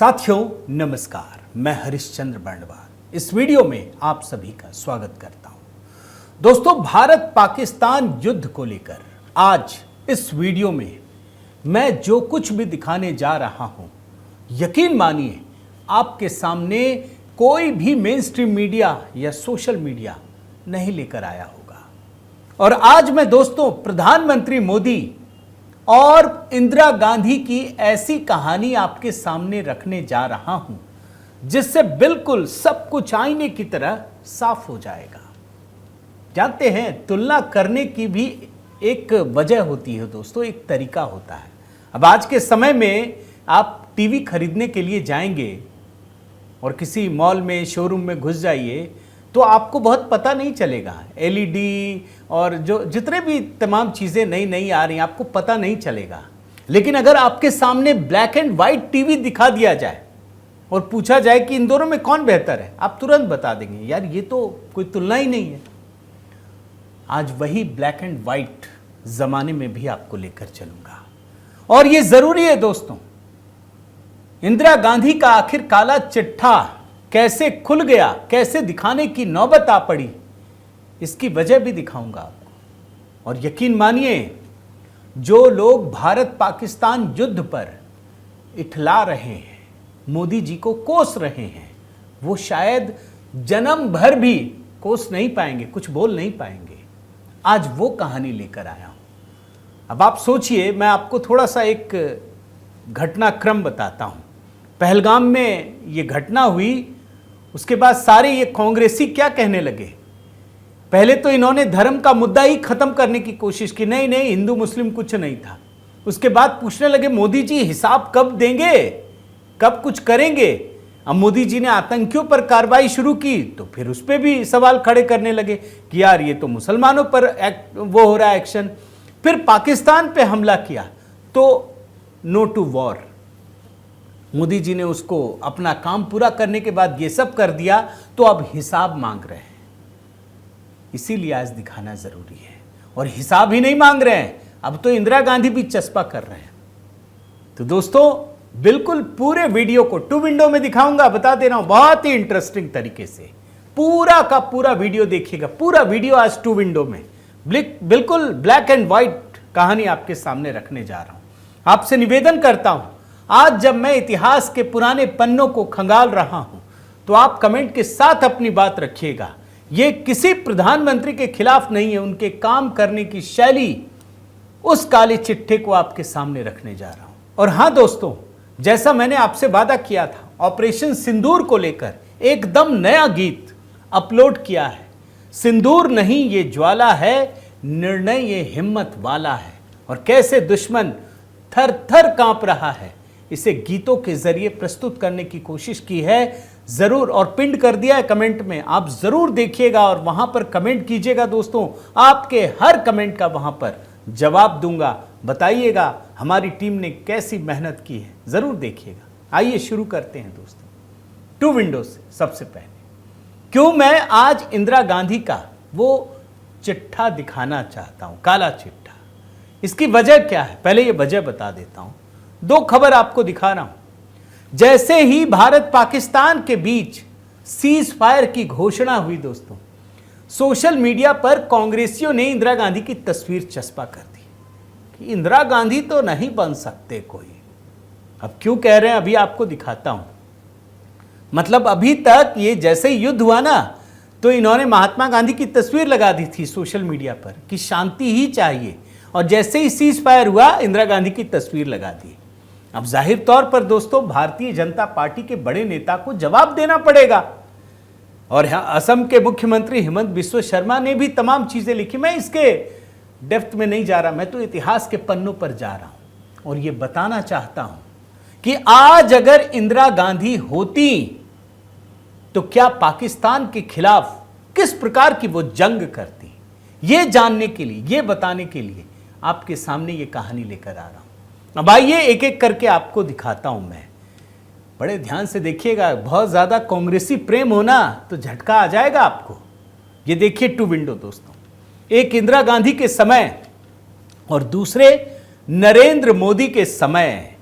साथियों नमस्कार, मैं हरिश्चंद्र बर्णवाल इस वीडियो में आप सभी का स्वागत करता हूं। दोस्तों, भारत पाकिस्तान युद्ध को लेकर आज इस वीडियो में मैं जो कुछ भी दिखाने जा रहा हूं, यकीन मानिए आपके सामने कोई भी मेन स्ट्रीम मीडिया या सोशल मीडिया नहीं लेकर आया होगा। और आज मैं दोस्तों प्रधानमंत्री मोदी और इंदिरा गांधी की ऐसी कहानी आपके सामने रखने जा रहा हूं जिससे बिल्कुल सब कुछ आईने की तरह साफ हो जाएगा। जानते हैं, तुलना करने की भी एक वजह होती है दोस्तों, एक तरीका होता है। अब आज के समय में आप टीवी खरीदने के लिए जाएंगे और किसी मॉल में, शोरूम में घुस जाइए तो आपको बहुत पता नहीं चलेगा। एलईडी और जो जितने भी तमाम चीज़ें नई नई आ रही हैं, आपको पता नहीं चलेगा। लेकिन अगर आपके सामने ब्लैक एंड वाइट टीवी दिखा दिया जाए और पूछा जाए कि इन दोनों में कौन बेहतर है, आप तुरंत बता देंगे, यार ये तो कोई तुलना ही नहीं है। आज वही ब्लैक एंड वाइट ज़माने में भी आपको लेकर चलूँगा और ये ज़रूरी है दोस्तों। इंदिरा गांधी का आखिर काला चिट्ठा कैसे खुल गया, कैसे दिखाने की नौबत आ पड़ी, इसकी वजह भी दिखाऊंगा आपको। और यकीन मानिए, जो लोग भारत पाकिस्तान युद्ध पर इठला रहे हैं, मोदी जी को कोस रहे हैं, वो शायद जन्म भर भी कोस नहीं पाएंगे, कुछ बोल नहीं पाएंगे। आज वो कहानी लेकर आया हूं। अब आप सोचिए, मैं आपको थोड़ा सा एक घटनाक्रम बताता हूं। पहलगाम में ये घटना हुई, उसके बाद सारे ये कांग्रेसी क्या कहने लगे। पहले तो इन्होंने धर्म का मुद्दा ही खत्म करने की कोशिश की, नहीं नहीं हिंदू मुस्लिम कुछ नहीं था। उसके बाद पूछने लगे, मोदी जी हिसाब कब देंगे, कब कुछ करेंगे। अब मोदी जी ने आतंकियों पर कार्रवाई शुरू की तो फिर उस पर भी सवाल खड़े करने लगे कि यार ये तो मुसलमानों पर वो हो रहा है एक्शन। फिर पाकिस्तान पे हमला किया तो no to war. Modi ji ने उसको अपना काम पूरा करने के बाद ये सब कर दिया तो अब हिसाब मांग रहे हैं। इसीलिए आज दिखाना जरूरी है। और हिसाब ही नहीं मांग रहे हैं, अब तो इंदिरा गांधी भी चस्पा कर रहे हैं। तो दोस्तों, बिल्कुल पूरे वीडियो को टू विंडो में दिखाऊंगा, बता दे रहा हूं, बहुत ही इंटरेस्टिंग तरीके से पूरा का पूरा वीडियो देखिएगा। पूरा वीडियो आज टू विंडो में बिल्कुल ब्लैक एंड व्हाइट कहानी आपके सामने रखने जा रहा हूं। आपसे निवेदन करता हूं, आज जब मैं इतिहास के पुराने पन्नों को खंगाल रहा हूं तो आप कमेंट के साथ अपनी बात रखिएगा। यह किसी प्रधानमंत्री के खिलाफ नहीं है, उनके काम करने की शैली, उस काले चिट्ठे को आपके सामने रखने जा रहा हूं। और हां दोस्तों, जैसा मैंने आपसे वादा किया था, ऑपरेशन सिंदूर को लेकर एकदम नया गीत अपलोड किया है। सिंदूर नहीं ये ज्वाला है, निर्णय ये हिम्मत वाला है। और कैसे दुश्मन थर थर कांप रहा है, इसे गीतों के जरिए प्रस्तुत करने की कोशिश की है जरूर। और पिन कर दिया है कमेंट में, आप जरूर देखिएगा और वहां पर कमेंट कीजिएगा दोस्तों। आपके हर कमेंट का वहां पर जवाब दूंगा। बताइएगा हमारी टीम ने कैसी मेहनत की है, जरूर देखिएगा। आइए शुरू करते हैं दोस्तों, टू विंडो से। सबसे पहले क्यों मैं आज इंदिरा गांधी का वो चिट्ठा दिखाना चाहता हूं, काला चिट्ठा, इसकी वजह क्या है, पहले ये वजह बता देता हूं। दो खबर आपको दिखा रहा हूं। जैसे ही भारत पाकिस्तान के बीच सीज फायर की घोषणा हुई दोस्तों, सोशल मीडिया पर कांग्रेसियों ने इंदिरा गांधी की तस्वीर चस्पा कर दी कि इंदिरा गांधी तो नहीं बन सकते कोई। अब क्यों कह रहे हैं, अभी आपको दिखाता हूं। मतलब अभी तक ये जैसे ही युद्ध हुआ ना, तो इन्होंने महात्मा गांधी की तस्वीर लगा दी थी सोशल मीडिया पर कि शांति ही चाहिए, और जैसे ही सीज फायर हुआ, इंदिरा गांधी की तस्वीर लगा दी। अब जाहिर तौर पर दोस्तों, भारतीय जनता पार्टी के बड़े नेता को जवाब देना पड़ेगा। और यहां असम के मुख्यमंत्री हिमंत बिस्वा शर्मा ने भी तमाम चीजें लिखी। मैं इसके डेप्थ में नहीं जा रहा, मैं तो इतिहास के पन्नों पर जा रहा हूं और यह बताना चाहता हूं कि आज अगर इंदिरा गांधी होती तो क्या पाकिस्तान के खिलाफ किस प्रकार की वो जंग करती, ये जानने के लिए, ये बताने के लिए आपके सामने ये कहानी लेकर आ रहा हूं। अब आइए एक एक करके आपको दिखाता हूं। मैं बड़े ध्यान से देखिएगा, बहुत ज्यादा कांग्रेसी प्रेम होना तो झटका आ जाएगा आपको। ये देखिए टू विंडो दोस्तों, एक इंदिरा गांधी के समय और दूसरे नरेंद्र मोदी के समय।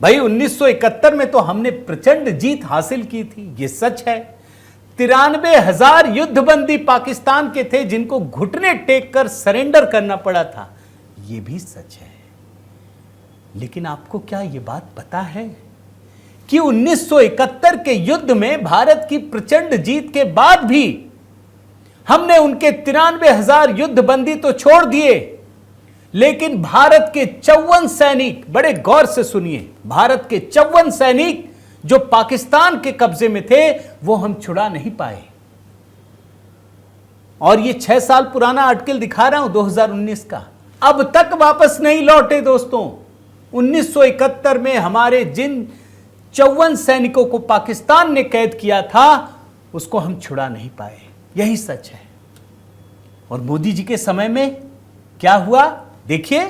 भाई 1971 में तो हमने प्रचंड जीत हासिल की थी, यह सच है। 93,000 युद्धबंदी पाकिस्तान के थे जिनको घुटने टेक कर सरेंडर करना पड़ा था, यह भी सच है। लेकिन आपको क्या यह बात पता है कि 1971 के युद्ध में भारत की प्रचंड जीत के बाद भी हमने उनके 93,000 युद्धबंदी तो छोड़ दिए, लेकिन भारत के 54 सैनिक, बड़े गौर से सुनिए, भारत के 54 सैनिक जो पाकिस्तान के कब्जे में थे वो हम छुड़ा नहीं पाए। और ये 6 साल पुराना आर्टिकल दिखा रहा हूं 2019 का, अब तक वापस नहीं लौटे दोस्तों। 1971 में हमारे जिन 54 सैनिकों को पाकिस्तान ने कैद किया था उसको हम छुड़ा नहीं पाए, यही सच है। और मोदी जी के समय में क्या हुआ देखिए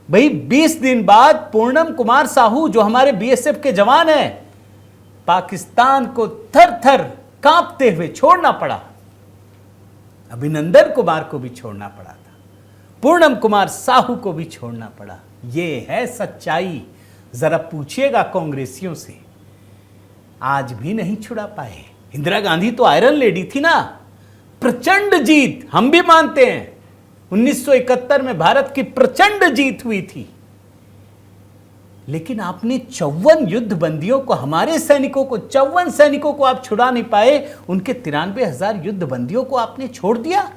भाई, 20 दिन बाद पूर्णम कुमार साहू जो हमारे बीएसएफ के जवान हैं, पाकिस्तान को थर थर कांपते हुए छोड़ना पड़ा। अभिनंदन कुमार को भी छोड़ना पड़ा था, पूर्णम कुमार साहू को भी छोड़ना पड़ा। यह है सच्चाई। जरा पूछिएगा कांग्रेसियों से, आज भी नहीं छुड़ा पाए। इंदिरा गांधी तो आयरन लेडी थी ना, प्रचंड जीत हम भी मानते हैं। 1971 में भारत की प्रचंड जीत हुई थी, लेकिन आपने 54 युद्धबंदियों को, हमारे सैनिकों को, 54 सैनिकों को आप छुड़ा नहीं पाए, उनके 93,000 युद्धबंदियों को आपने छोड़ दिया।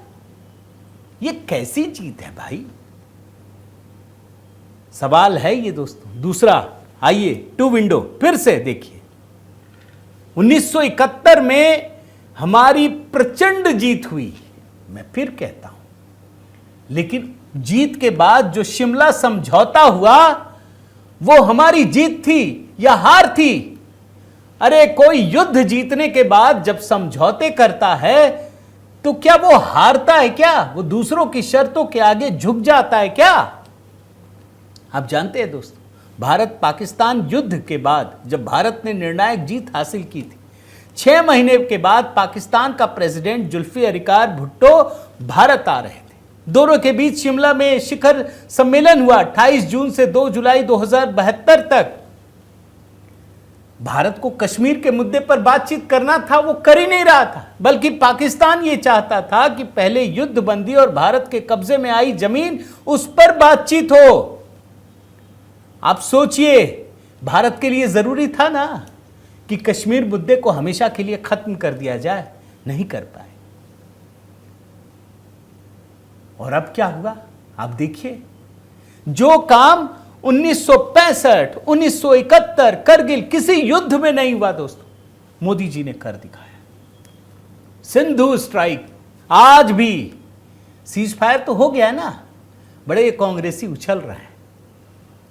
यह कैसी जीत है भाई? सवाल है ये दोस्तों। दूसरा, आइए टू विंडो फिर से देखिए। 1971 में हमारी प्रचंड जीत हुई, मैं फिर कहता हूं, लेकिन जीत के बाद जो शिमला समझौता हुआ वो हमारी जीत थी या हार थी? अरे कोई युद्ध जीतने के बाद जब समझौते करता है तो क्या वो हारता है क्या? वो दूसरों की शर्तों के आगे झुक जाता है क्या? आप जानते हैं दोस्तों, भारत पाकिस्तान युद्ध के बाद जब भारत ने निर्णायक जीत हासिल की थी, 6 महीने के बाद पाकिस्तान का प्रेसिडेंट जुल्फिकार भुट्टो भारत आ रहे थे। दोनों के बीच शिमला में शिखर सम्मेलन हुआ 28 जून से 2 जुलाई 2072 तक। भारत को कश्मीर के मुद्दे पर बातचीत करना था, वो कर ही नहीं रहा था, बल्कि पाकिस्तान ये चाहता था कि पहले युद्धबंदी और भारत के कब्जे में आई जमीन उस पर बातचीत हो। आप सोचिए, भारत के लिए जरूरी था ना कि कश्मीर मुद्दे को हमेशा के लिए खत्म कर दिया जाए, नहीं कर पाए। और अब क्या हुआ आप देखिए, जो काम 1965, 1971 करगिल किसी युद्ध में नहीं हुआ दोस्तों, मोदी जी ने कर दिखाया। सिंधु स्ट्राइक, आज भी सीज फायर तो हो गया ना, बड़े कांग्रेसी उछल रहे हैं,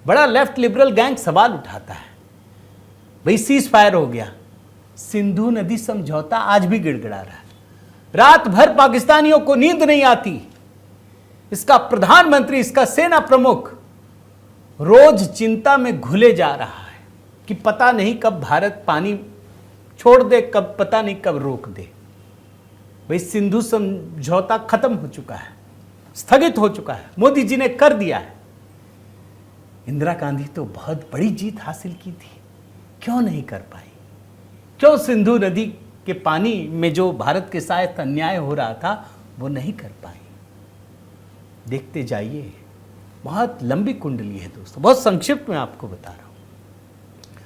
बड़ा लेफ्ट लिबरल गैंग सवाल उठाता है, भाई सीज फायर हो गया, सिंधु नदी समझौता आज भी गिड़गिड़ा रहा है। रात भर पाकिस्तानियों को नींद नहीं आती, इसका प्रधानमंत्री, इसका सेना प्रमुख रोज चिंता में घुले जा रहा है कि पता नहीं कब भारत पानी छोड़ दे, कब पता नहीं कब रोक दे। भाई सिंधु समझौता खत्म हो चुका है, स्थगित हो चुका है, मोदी जी ने कर दिया है। इंदिरा गांधी तो बहुत बड़ी जीत हासिल की थी, क्यों नहीं कर पाई? क्यों सिंधु नदी के पानी में जो भारत के साथ अन्याय हो रहा था वो नहीं कर पाई? देखते जाइए, बहुत लंबी कुंडली है दोस्तों, बहुत संक्षिप्त में आपको बता रहा हूं।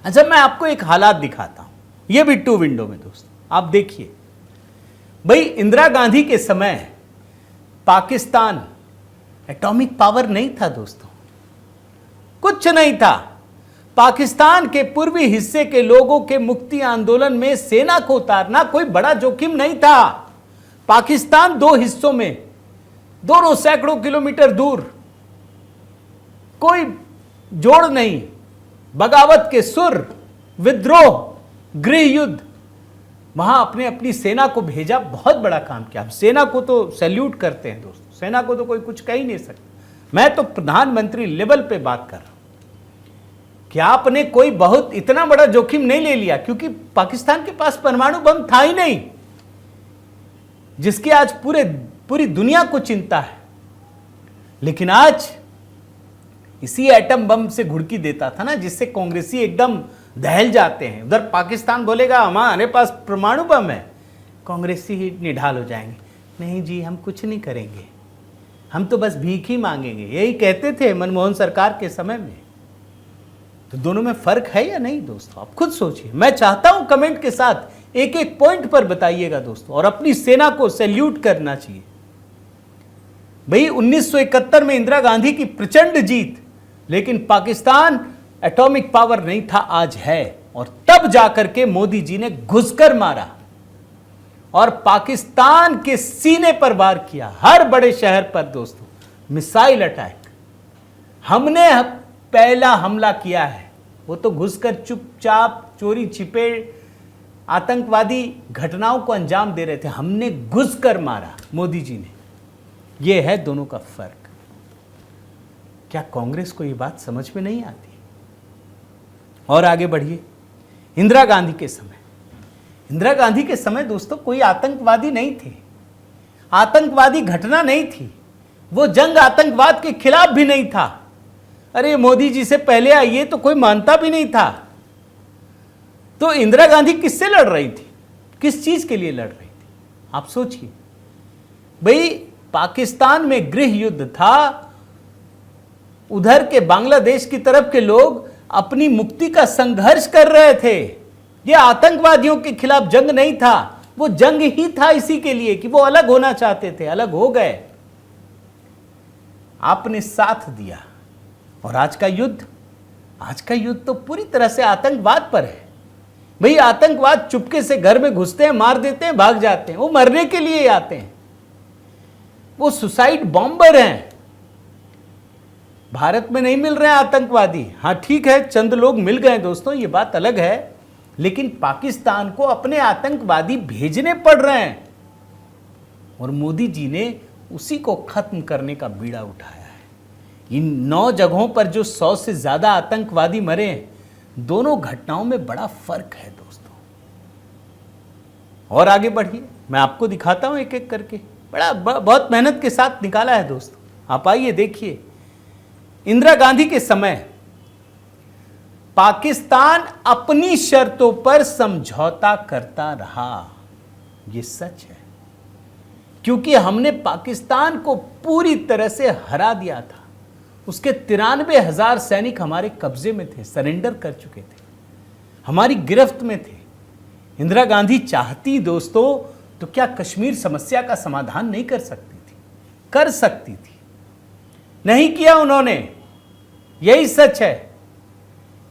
अच्छा, मैं आपको एक हालात दिखाता हूं, ये भी टू विंडो में दोस्तों, आप देखिए। भाई इंदिरा गांधी के समय पाकिस्तान एटॉमिक पावर नहीं था दोस्तों, कुछ नहीं था। पाकिस्तान के पूर्वी हिस्से के लोगों के मुक्ति आंदोलन में सेना को उतारना कोई बड़ा जोखिम नहीं था। पाकिस्तान 2 हिस्सों में, दोनों सैकड़ों किलोमीटर दूर, कोई जोड़ नहीं, बगावत के सुर, विद्रोह, गृह युद्ध, वहां अपने अपनी सेना को भेजा, बहुत बड़ा काम किया। सेना को तो सैल्यूट करते हैं दोस्तों, सेना को तो कोई कुछ कह ही नहीं सकता। मैं तो प्रधानमंत्री लेवल पे बात कर रहा हूं कि आपने कोई बहुत इतना बड़ा जोखिम नहीं ले लिया, क्योंकि पाकिस्तान के पास परमाणु बम था ही नहीं, जिसकी आज पूरी दुनिया को चिंता है। लेकिन आज इसी एटम बम से घुड़की देता था ना, जिससे कांग्रेसी एकदम दहल जाते हैं। उधर पाकिस्तान बोलेगा हमारे पास परमाणु बम है, कांग्रेसी ही निढाल हो जाएंगे, नहीं जी हम कुछ नहीं करेंगे, हम तो बस भीख ही मांगेंगे, यही कहते थे मनमोहन सरकार के समय में। तो दोनों में फर्क है या नहीं दोस्तों, आप खुद सोचिए। मैं चाहता हूं कमेंट के साथ एक एक पॉइंट पर बताइएगा दोस्तों, और अपनी सेना को सैल्यूट करना चाहिए। भाई 1971 में इंदिरा गांधी की प्रचंड जीत, लेकिन पाकिस्तान एटॉमिक पावर नहीं था, आज है। और तब जाकर के मोदी जी ने घुसकर मारा और पाकिस्तान के सीने पर वार किया, हर बड़े शहर पर दोस्तों, मिसाइल अटैक। हमने पहला हमला किया है, वो तो घुसकर चुपचाप चोरी छिपे आतंकवादी घटनाओं को अंजाम दे रहे थे, हमने घुसकर मारा, मोदी जी ने। ये है दोनों का फर्क। क्या कांग्रेस को ये बात समझ में नहीं आती? और आगे बढ़िए। इंदिरा गांधी के समय, इंदिरा गांधी के समय दोस्तों कोई आतंकवादी नहीं थे, आतंकवादी घटना नहीं थी, वो जंग आतंकवाद के खिलाफ भी नहीं था। अरे मोदी जी से पहले आइए तो कोई मानता भी नहीं था। तो इंदिरा गांधी किससे लड़ रही थी, किस चीज के लिए लड़ रही थी, आप सोचिए। भाई पाकिस्तान में गृह युद्ध था, उधर के बांग्लादेश की तरफ के लोग अपनी मुक्ति का संघर्ष कर रहे थे। यह आतंकवादियों के खिलाफ जंग नहीं था, वो जंग ही था इसी के लिए कि वो अलग होना चाहते थे, अलग हो गए। आपने साथ दिया। और आज का युद्ध तो पूरी तरह से आतंकवाद पर है। भाई आतंकवाद चुपके से घर में घुसते हैं, मार देते हैं, भाग जाते हैं, वो मरने के लिए आते हैं, वो सुसाइड बॉम्बर हैं। भारत में नहीं मिल रहे हैं आतंकवादी, हाँ ठीक है चंद लोग मिल गए दोस्तों, ये बात अलग है, लेकिन पाकिस्तान को अपने आतंकवादी भेजने पड़ रहे हैं। और मोदी जी ने उसी को खत्म करने का बीड़ा उठाया है। इन 9 जगहों पर जो 100 से ज्यादा आतंकवादी मरे हैं, दोनों घटनाओं में बड़ा फर्क है दोस्तों। और आगे बढ़िए, मैं आपको दिखाता हूं एक एक करके, बहुत मेहनत के साथ निकाला है दोस्तों। आप आइए देखिए। इंदिरा गांधी के समय पाकिस्तान अपनी शर्तों पर समझौता करता रहा, यह सच है, क्योंकि हमने पाकिस्तान को पूरी तरह से हरा दिया था। उसके 93,000 सैनिक हमारे कब्जे में थे, सरेंडर कर चुके थे, हमारी गिरफ्त में थे। इंदिरा गांधी चाहती दोस्तों तो क्या कश्मीर समस्या का समाधान नहीं कर सकती थी? कर सकती थी, नहीं किया उन्होंने, यही सच है।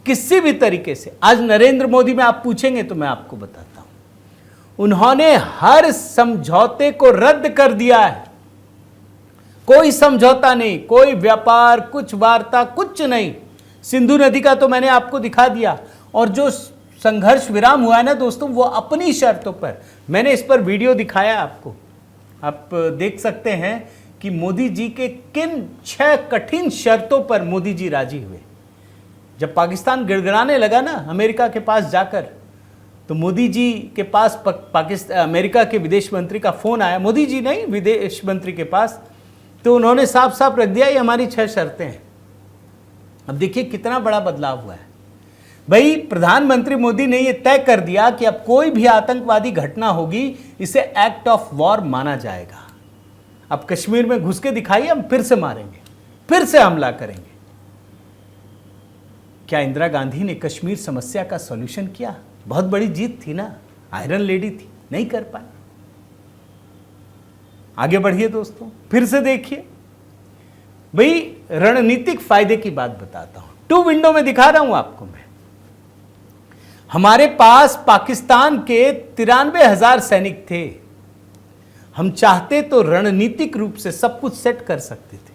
किसी भी तरीके से आज नरेंद्र मोदी में आप पूछेंगे तो मैं आपको बताता हूं, उन्होंने हर समझौते को रद्द कर दिया है। कोई समझौता नहीं, कोई व्यापार, कुछ वार्ता, कुछ नहीं। सिंधु नदी का तो मैंने आपको दिखा दिया, और जो संघर्ष विराम हुआ है ना दोस्तों, वो अपनी शर्तों पर, मैंने इस पर वीडियो दिखाया आपको, आप देख सकते हैं कि मोदी जी के किन 6 कठिन शर्तों पर मोदी जी राजी हुए। जब पाकिस्तान गिड़गिड़ाने लगा ना अमेरिका के पास जाकर, तो मोदी जी के पास अमेरिका के विदेश मंत्री का फोन आया, मोदी जी नहीं विदेश मंत्री के पास, तो उन्होंने साफ साफ रख दिया ये हमारी 6 शर्तें हैं। अब देखिए कितना बड़ा बदलाव हुआ है। भाई प्रधानमंत्री मोदी ने यह तय कर दिया कि अब कोई भी आतंकवादी घटना होगी, इसे एक्ट ऑफ वॉर माना जाएगा। अब कश्मीर में घुस के दिखाइए, हम फिर से मारेंगे, फिर से हमला करेंगे। क्या इंदिरा गांधी ने कश्मीर समस्या का सॉल्यूशन किया? बहुत बड़ी जीत थी ना, आयरन लेडी थी, नहीं कर पाए। आगे बढ़िए दोस्तों, फिर से देखिए। भाई रणनीतिक फायदे की बात बताता हूं, 2 विंडो में दिखा रहा हूं आपको मैं। हमारे पास पाकिस्तान के 93,000 सैनिक थे, हम चाहते तो रणनीतिक रूप से सब कुछ सेट कर सकते थे।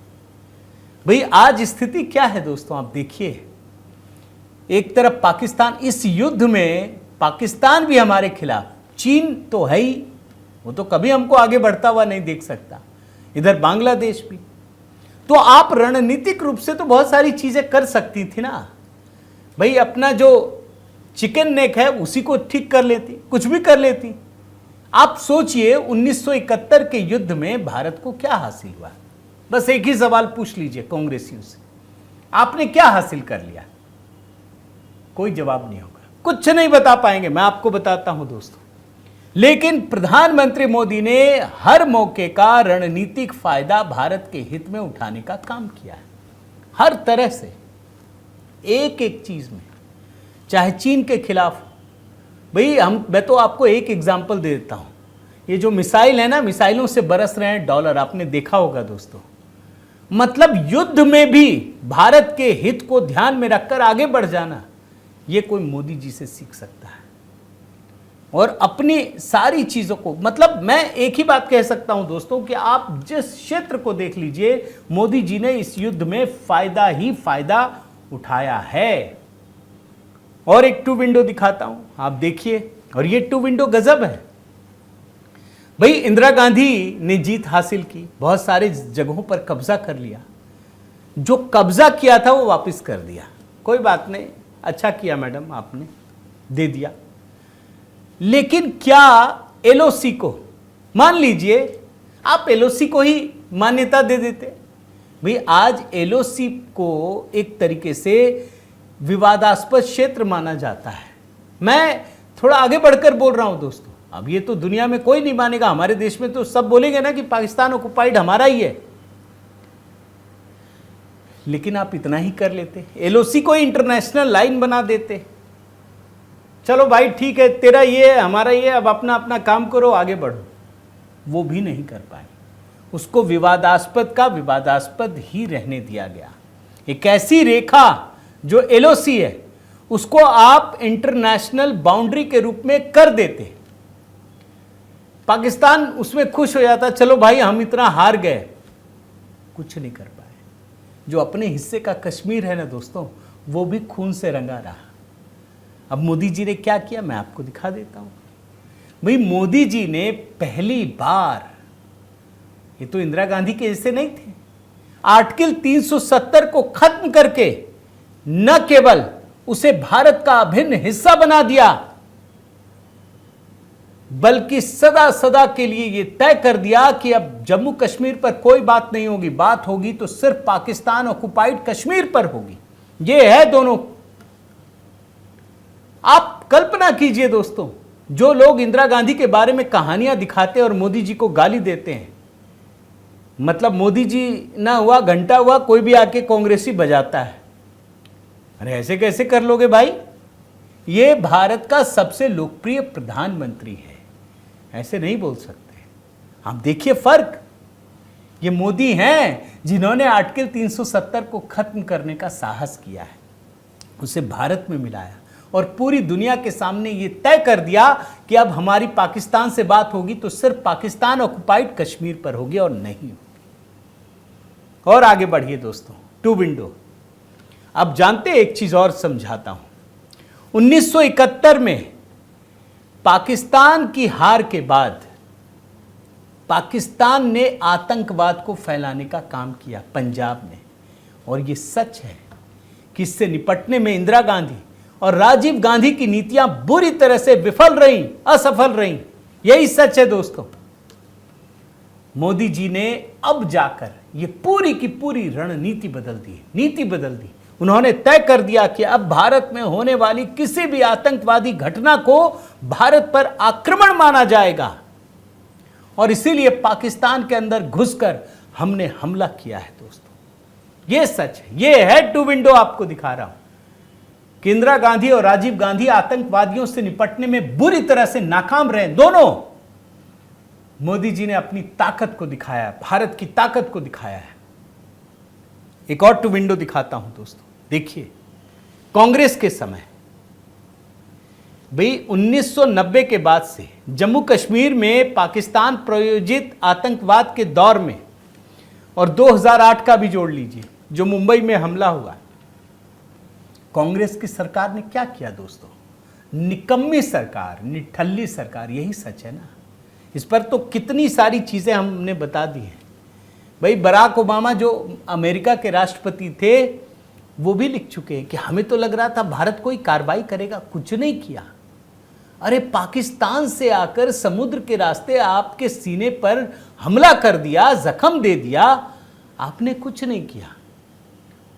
भाई आज स्थिति क्या है दोस्तों, आप देखिए। एक तरफ पाकिस्तान, इस युद्ध में पाकिस्तान भी हमारे खिलाफ, चीन तो है ही, वो तो कभी हमको आगे बढ़ता हुआ नहीं देख सकता, इधर बांग्लादेश भी। तो आप रणनीतिक रूप से तो बहुत सारी चीजें कर सकती थी ना। भाई अपना जो चिकन नेक है उसी को ठीक कर लेती, कुछ भी कर लेती। आप सोचिए 1971 के युद्ध में भारत को क्या हासिल हुआ? बस एक ही सवाल पूछ लीजिए कांग्रेसियों से, आपने क्या हासिल कर लिया? कोई जवाब नहीं होगा, कुछ नहीं बता पाएंगे। मैं आपको बताता हूं दोस्तों, लेकिन प्रधानमंत्री मोदी ने हर मौके का रणनीतिक फायदा भारत के हित में उठाने का काम किया है, हर तरह से, एक एक चीज में, चाहे चीन के खिलाफ। भाई मैं तो आपको एक एग्जांपल दे देता हूं, ये जो मिसाइल है ना, मिसाइलों से बरस रहे हैं डॉलर, आपने देखा होगा दोस्तों। मतलब युद्ध में भी भारत के हित को ध्यान में रखकर आगे बढ़ जाना, ये कोई मोदी जी से सीख सकता है। और अपनी सारी चीजों को, मतलब मैं एक ही बात कह सकता हूं दोस्तों कि आप जिस क्षेत्र को देख लीजिए, मोदी जी ने इस युद्ध में फायदा ही फायदा उठाया है। और एक टू विंडो दिखाता हूं, आप देखिए, और ये टू विंडो गजब है। भाई इंदिरा गांधी ने जीत हासिल की, बहुत सारे जगहों पर कब्जा कर लिया, जो कब्जा किया था वो वापस कर दिया। कोई बात नहीं, अच्छा किया मैडम, आपने दे दिया। लेकिन क्या एलओसी को, मान लीजिए आप एलओसी को ही मान्यता दे देते। भाई आज एलओसी को एक तरीके से विवादास्पद क्षेत्र माना जाता है। मैं थोड़ा आगे बढ़कर बोल रहा हूं दोस्तों, अब ये तो दुनिया में कोई नहीं मानेगा, हमारे देश में तो सब बोलेंगे ना कि पाकिस्तान ऑक्युपाइड हमारा ही है। लेकिन आप इतना ही कर लेते, एलओसी को इंटरनेशनल लाइन बना देते। चलो भाई ठीक है, तेरा ये है, हमारा ये, अब अपना अपना काम करो, आगे बढ़ो। वो भी नहीं कर पाए, उसको विवादास्पद का विवादास्पद ही रहने दिया गया। एक ऐसी रेखा जो एलओसी है, उसको आप इंटरनेशनल बाउंड्री के रूप में कर देते। पाकिस्तान उसमें खुश हो जाता, चलो भाई हम इतना हार गए, कुछ नहीं कर पाए। जो अपने हिस्से का कश्मीर है ना दोस्तों, वो भी खून से रंगा रहा। अब मोदी जी ने क्या किया, मैं आपको दिखा देता हूं। भाई मोदी जी ने पहली बार, ये तो इंदिरा गांधी के जैसे नहीं थे, आर्टिकल 370 को खत्म करके न केवल उसे भारत का अभिन्न हिस्सा बना दिया, बल्कि सदा सदा के लिए यह तय कर दिया कि अब जम्मू कश्मीर पर कोई बात नहीं होगी, बात होगी तो सिर्फ पाकिस्तान ऑक्युपाइड कश्मीर पर होगी। यह है दोनों। आप कल्पना कीजिए दोस्तों, जो लोग इंदिरा गांधी के बारे में कहानियां दिखाते और मोदी जी को गाली देते हैं, मतलब मोदी जी ना हुआ घंटा हुआ कोई भी आके कांग्रेसी बजाता है। अरे ऐसे कैसे कर लोगे भाई, ये भारत का सबसे लोकप्रिय प्रधानमंत्री है, ऐसे नहीं बोल सकते। आप देखिए फर्क, ये मोदी हैं जिन्होंने आर्टिकल 370 को खत्म करने का साहस किया है, उसे भारत में मिलाया और पूरी दुनिया के सामने ये तय कर दिया कि अब हमारी पाकिस्तान से बात होगी तो सिर्फ पाकिस्तान ऑक्युपाइड कश्मीर पर होगी और नहीं। और आगे बढ़िए दोस्तों, टू विंडो। अब जानते एक चीज और समझाता हूं। 1971 में पाकिस्तान की हार के बाद पाकिस्तान ने आतंकवाद को फैलाने का काम किया पंजाब में, और ये सच है कि इससे निपटने में इंदिरा गांधी और राजीव गांधी की नीतियां बुरी तरह से विफल रहीं, असफल रहीं। यही सच है दोस्तों। मोदी जी ने अब जाकर ये पूरी की पूरी रणनीति बदल दी, नीति बदल दी। उन्होंने तय कर दिया कि अब भारत में होने वाली किसी भी आतंकवादी घटना को भारत पर आक्रमण माना जाएगा, और इसीलिए पाकिस्तान के अंदर घुसकर हमने हमला किया है दोस्तों। यह सच है, यह है टू विंडो आपको दिखा रहा हूं कि इंदिरा गांधी और राजीव गांधी आतंकवादियों से निपटने में बुरी तरह से नाकाम रहे दोनों। मोदी जी ने अपनी ताकत को दिखाया, भारत की ताकत को दिखाया है। एक और टू विंडो दिखाता हूं दोस्तों, देखिए। कांग्रेस के समय, भाई 1990 के बाद से जम्मू कश्मीर में पाकिस्तान प्रायोजित आतंकवाद के दौर में, और 2008 का भी जोड़ लीजिए जो मुंबई में हमला हुआ, कांग्रेस की सरकार ने क्या किया दोस्तों? निकम्मी सरकार, निठल्ली सरकार, यही सच है ना। इस पर तो कितनी सारी चीजें हमने बता दी हैं। भाई बराक ओबामा जो अमेरिका के राष्ट्रपति थे, वो भी लिख चुके हैं कि हमें तो लग रहा था भारत कोई कार्रवाई करेगा, कुछ नहीं किया। अरे पाकिस्तान से आकर समुद्र के रास्ते आपके सीने पर हमला कर दिया, जख्म दे दिया, आपने कुछ नहीं किया।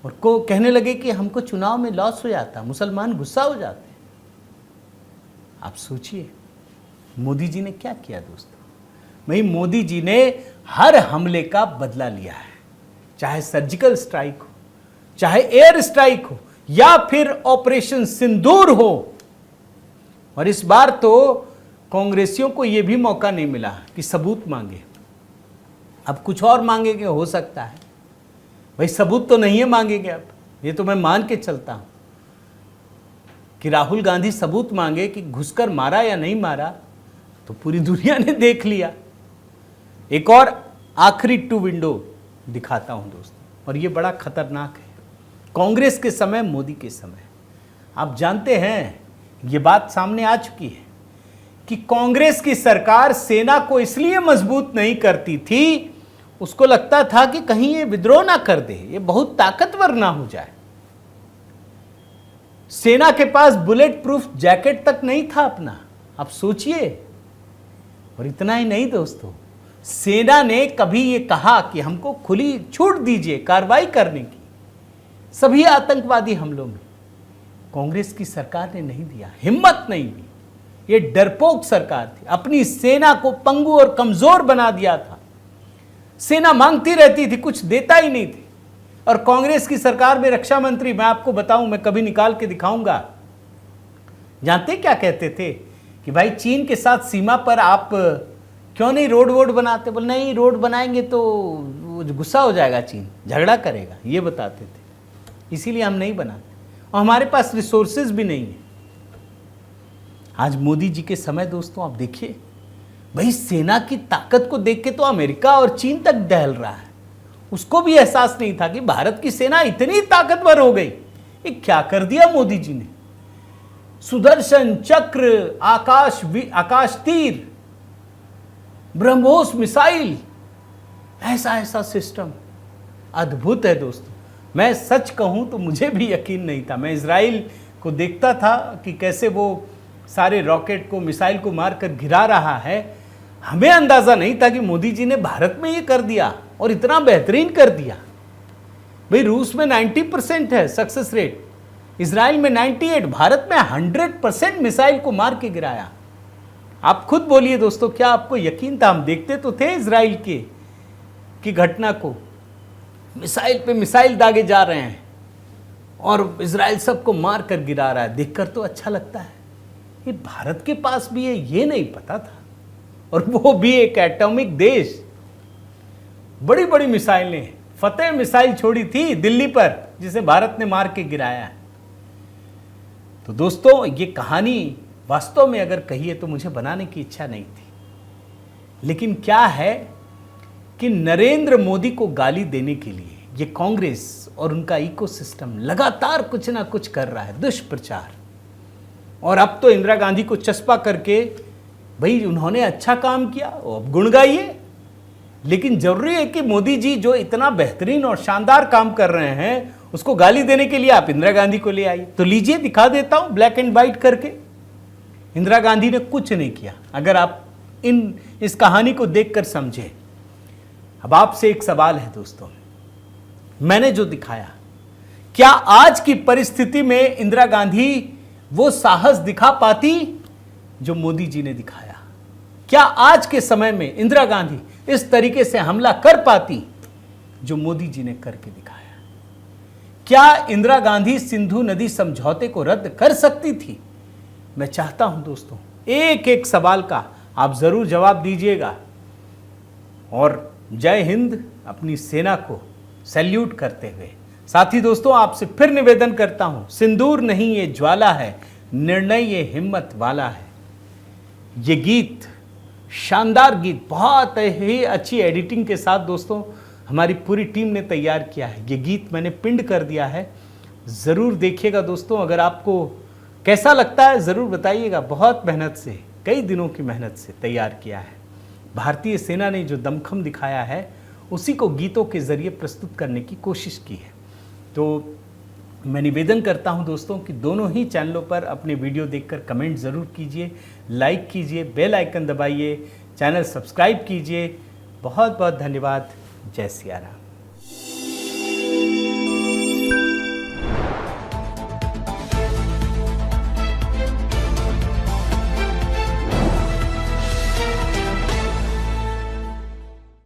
और को कहने लगे कि हमको चुनाव में लॉस हो जाता, मुसलमान गुस्सा हो जाते। आप सोचिए मोदी जी ने क्या किया दोस्तों। भाई मोदी जी ने हर हमले का बदला लिया है, चाहे सर्जिकल स्ट्राइक हो, चाहे एयर स्ट्राइक हो, या फिर ऑपरेशन सिंदूर हो। और इस बार तो कांग्रेसियों को यह भी मौका नहीं मिला कि सबूत मांगे। अब कुछ और मांगेंगे हो सकता है, भाई सबूत तो नहीं है मांगेंगे। अब ये तो मैं मान के चलता हूं कि राहुल गांधी सबूत मांगे कि घुसकर मारा या नहीं मारा, तो पूरी दुनिया ने देख लिया। एक और आखिरी टू विंडो दिखाता हूं दोस्तों, और ये बड़ा खतरनाक है। कांग्रेस के समय, मोदी के समय, आप जानते हैं ये बात सामने आ चुकी है कि कांग्रेस की सरकार सेना को इसलिए मजबूत नहीं करती थी, उसको लगता था कि कहीं ये विद्रोह ना कर दे, ये बहुत ताकतवर ना हो जाए। सेना के पास बुलेट प्रूफ जैकेट तक नहीं था अपना, आप सोचिए। और इतना ही नहीं दोस्तों, सेना ने कभी ये कहा कि हमको खुली छूट दीजिए कार्रवाई करने की सभी आतंकवादी हमलों में, कांग्रेस की सरकार ने नहीं दिया, हिम्मत नहीं दी। ये डरपोक सरकार थी, अपनी सेना को पंगु और कमजोर बना दिया था। सेना मांगती रहती थी, कुछ देता ही नहीं थी। और कांग्रेस की सरकार में रक्षा मंत्री, मैं आपको बताऊं, मैं कभी निकाल के दिखाऊंगा, जानते क्या कहते थे कि भाई चीन के साथ सीमा पर आप क्यों नहीं रोड वोड बनाते। बोल नहीं, रोड बनाएंगे तो गुस्सा हो जाएगा, चीन झगड़ा करेगा, ये बताते थे, इसीलिए हम नहीं बनाते, और हमारे पास रिसोर्सेज भी नहीं है। आज मोदी जी के समय दोस्तों आप देखिए, भाई सेना की ताकत को देख के तो अमेरिका और चीन तक दहल रहा है। उसको भी एहसास नहीं था कि भारत की सेना इतनी ताकतवर हो गई। ये क्या कर दिया मोदी जी ने। सुदर्शन चक्र, आकाश तीर, ब्रह्मोस मिसाइल, ऐसा ऐसा सिस्टम अद्भुत है दोस्तों। मैं सच कहूं तो मुझे भी यकीन नहीं था। मैं इजराइल को देखता था कि कैसे वो सारे रॉकेट को, मिसाइल को मारकर गिरा रहा है। हमें अंदाजा नहीं था कि मोदी जी ने भारत में ये कर दिया, और इतना बेहतरीन कर दिया। भाई रूस में 90% है सक्सेस रेट, इजराइल में 98, भारत में 100% मिसाइल को मार के गिराया। आप खुद बोलिए दोस्तों, क्या आपको यकीन था? हम देखते तो थे इजराइल की घटना को, मिसाइल पे मिसाइल दागे जा रहे हैं और इजराइल सबको मार कर गिरा रहा है। देखकर तो अच्छा लगता है, ये भारत के पास भी है, ये नहीं पता था। और वो भी एक एटॉमिक देश। बड़ी बड़ी मिसाइलें, फतेह मिसाइल छोड़ी थी दिल्ली पर, जिसे भारत ने मार के गिराया है। तो दोस्तों ये कहानी वास्तव में अगर कहिए तो मुझे बनाने की इच्छा नहीं थी, लेकिन क्या है कि नरेंद्र मोदी को गाली देने के लिए ये कांग्रेस और उनका इकोसिस्टम लगातार कुछ ना कुछ कर रहा है, दुष्प्रचार। और अब तो इंदिरा गांधी को चस्पा करके, भाई उन्होंने अच्छा काम किया, अब गुण गाइए। लेकिन जरूरी है कि मोदी जी जो इतना बेहतरीन और शानदार काम कर रहे हैं, उसको गाली देने के लिए आप इंदिरा गांधी को ले आइए। तो लीजिए दिखा देता हूं ब्लैक एंड व्हाइट करके। इंदिरा गांधी ने कुछ नहीं किया, अगर आप इस कहानी को देखकर समझे। अब आपसे एक सवाल है दोस्तों, मैंने जो दिखाया, क्या आज की परिस्थिति में इंदिरा गांधी वो साहस दिखा पाती जो मोदी जी ने दिखाया? क्या आज के समय में इंदिरा गांधी इस तरीके से हमला कर पाती जो मोदी जी ने करके दिखाया? क्या इंदिरा गांधी सिंधु नदी समझौते को रद्द कर सकती थी? मैं चाहता हूं दोस्तों, एक एक सवाल का आप जरूर जवाब दीजिएगा। और जय हिंद, अपनी सेना को सैल्यूट करते हुए। साथ ही दोस्तों आपसे फिर निवेदन करता हूं, सिंदूर नहीं ये ज्वाला है, निर्णय ये हिम्मत वाला है। ये गीत, शानदार गीत, बहुत ही अच्छी एडिटिंग के साथ दोस्तों हमारी पूरी टीम ने तैयार किया है। ये गीत मैंने पिंड कर दिया है, ज़रूर देखिएगा दोस्तों। अगर आपको कैसा लगता है ज़रूर बताइएगा। बहुत मेहनत से, कई दिनों की मेहनत से तैयार किया है। भारतीय सेना ने जो दमखम दिखाया है, उसी को गीतों के ज़रिए प्रस्तुत करने की कोशिश की है। तो मैं निवेदन करता हूं दोस्तों कि दोनों ही चैनलों पर अपने वीडियो देखकर कमेंट ज़रूर कीजिए, लाइक कीजिए, बेल आइकन दबाइए, चैनल सब्सक्राइब कीजिए। बहुत बहुत धन्यवाद। जय सिया राम।